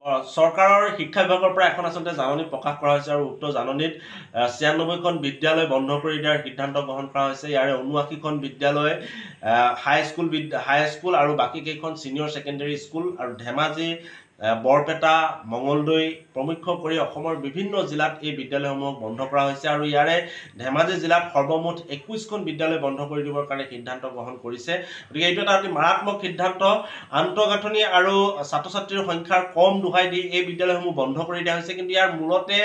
চৰকাৰৰ শিক্ষা বিভাগৰ পৰা এখন আচলতে জাননী প্ৰকাশ কৰা হৈছে আৰু উক্ত জাননীত ৯৬খন বিদ্যালয় বন্ধ কৰি দিয়াৰ সিদ্ধান্ত গ্ৰহণ কৰা হৈছে। ইয়াৰে ৭৯খন বিদ্যালয় হাইস্কুল আৰু বাকী কেইখন ছিনিয়ৰ ছেকেণ্ডেৰী স্কুল আৰু ধেমাজি, বৰপেটা, মঙলদৈ প্ৰমুখ্য কৰি অসমৰ বিভিন্ন জিলাত এই বিদ্যালয়সমূহক বন্ধ কৰা হৈছে আৰু ইয়াৰে ধেমাজি জিলাত সৰ্বমুঠ ২১খন বিদ্যালয় বন্ধ কৰি দিবৰ কাৰণে সিদ্ধান্ত গ্ৰহণ কৰিছে। গতিকে এইটো এটা অতি মাৰাত্মক সিদ্ধান্ত। আন্তঃগাঁথনি আৰু ছাত্ৰ ছাত্ৰীৰ সংখ্যাৰ কম দোহাই দি এই বিদ্যালয়সমূহ বন্ধ কৰি দিয়া হৈছে। কিন্তু ইয়াৰ মূলতে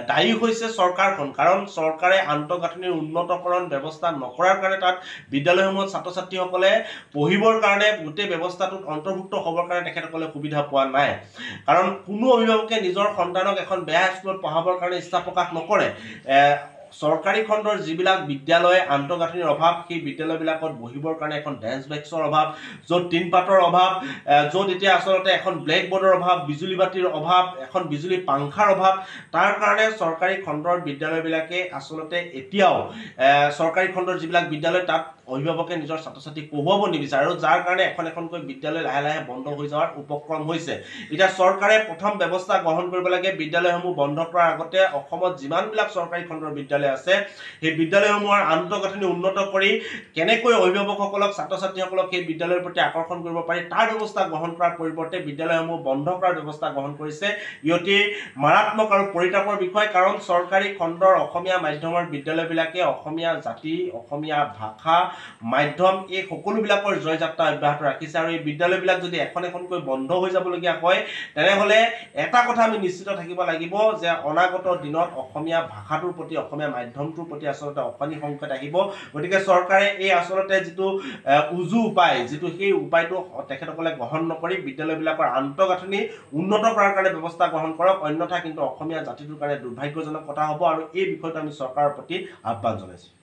দায়ী হৈছে চৰকাৰখন, কাৰণ চৰকাৰে আন্তঃগাঁথনিৰ উন্নতকৰণ ব্যৱস্থা নকৰাৰ কাৰণে তাত বিদ্যালয়সমূহত ছাত্ৰ ছাত্ৰীসকলে পঢ়িবৰ কাৰণে গোটেই ব্যৱস্থাটোত অন্তৰ্ভুক্ত হ'বৰ কাৰণে তেখেতসকলে সুবিধা পোৱা নাই। কাৰণ কোনো অভিভাৱকে নিজৰ সন্তানক এখন বেয়া স্কুলত পঢ়াবৰ কাৰণে ইচ্ছা প্ৰকাশ নকৰে। চৰকাৰী খণ্ডৰ যিবিলাক বিদ্যালয় আন্তঃগাঁথনিৰ অভাৱ, সেই বিদ্যালয়বিলাকত বহিবৰ কাৰণে এখন ডেস্ক বেঞ্চৰ অভাৱ, য'ত টিনপাতৰ অভাৱ, য'ত এতিয়া আচলতে এখন ব্লেকবোৰ্ডৰ অভাৱ, বিজুলী বাতিৰ অভাৱ, এখন বিজুলী পাংখাৰ অভাৱ, তাৰ কাৰণে চৰকাৰী খণ্ডৰ বিদ্যালয়বিলাকে আচলতে এতিয়াও চৰকাৰী খণ্ডৰ যিবিলাক বিদ্যালয় তাত অভিভাৱকে নিজৰ ছাত্ৰ ছাত্ৰীক পঢ়ুৱাব নিবিচাৰে আৰু যাৰ কাৰণে এখন এখনকৈ বিদ্যালয় লাহে লাহে বন্ধ হৈ যোৱাৰ উপক্ৰম হৈছে। এতিয়া চৰকাৰে প্ৰথম ব্যৱস্থা গ্ৰহণ কৰিব লাগে, বিদ্যালয়সমূহ বন্ধ কৰাৰ আগতে অসমত যিমানবিলাক চৰকাৰী খণ্ডৰ বিদ্যালয় আছে সেই বিদ্যালয়সমূহৰ আন্তঃগাঁথনি উন্নত কৰি কেনেকৈ অভিভাৱকসকলক ছাত্ৰ ছাত্ৰীসকলক সেই বিদ্যালয়ৰ প্ৰতি আকৰ্ষণ কৰিব পাৰি তাৰ ব্যৱস্থা গ্ৰহণ কৰাৰ পৰিৱৰ্তে বিদ্যালয়সমূহ বন্ধ কৰাৰ ব্যৱস্থা গ্ৰহণ কৰিছে। ই অতি মাৰাত্মক আৰু পৰিতাপৰ বিষয়, কাৰণ চৰকাৰী খণ্ডৰ অসমীয়া মাধ্যমৰ বিদ্যালয়বিলাকে অসমীয়া জাতি, অসমীয়া ভাষা, মাধ্যম এই সকলোবিলাকৰ জয়যাত্ৰা অব্যাহত ৰাখিছে আৰু এই বিদ্যালয়বিলাক যদি এখন এখনকৈ বন্ধ হৈ যাবলগীয়া হয় তেনেহ'লে এটা কথা আমি নিশ্চিত থাকিব লাগিব যে অনাগত দিনত অসমীয়া ভাষাটোৰ প্ৰতি, অসমীয়া মাধ্যমটোৰ প্ৰতি আচলতে অশনি সংকেত আহিব। গতিকে চৰকাৰে এই আচলতে যিটো উজু উপায়, সেই উপায়টো তেখেতসকলে গ্ৰহণ নকৰি বিদ্যালয়বিলাকৰ আন্তঃগাঁথনি উন্নত কৰাৰ কাৰণে ব্যৱস্থা গ্ৰহণ কৰক, অন্যথা কিন্তু অসমীয়া জাতিটোৰ কাৰণে দুৰ্ভাগ্যজনক কথা হ'ব আৰু এই বিষয়টো আমি চৰকাৰৰ প্ৰতি আহ্বান জনাইছোঁ।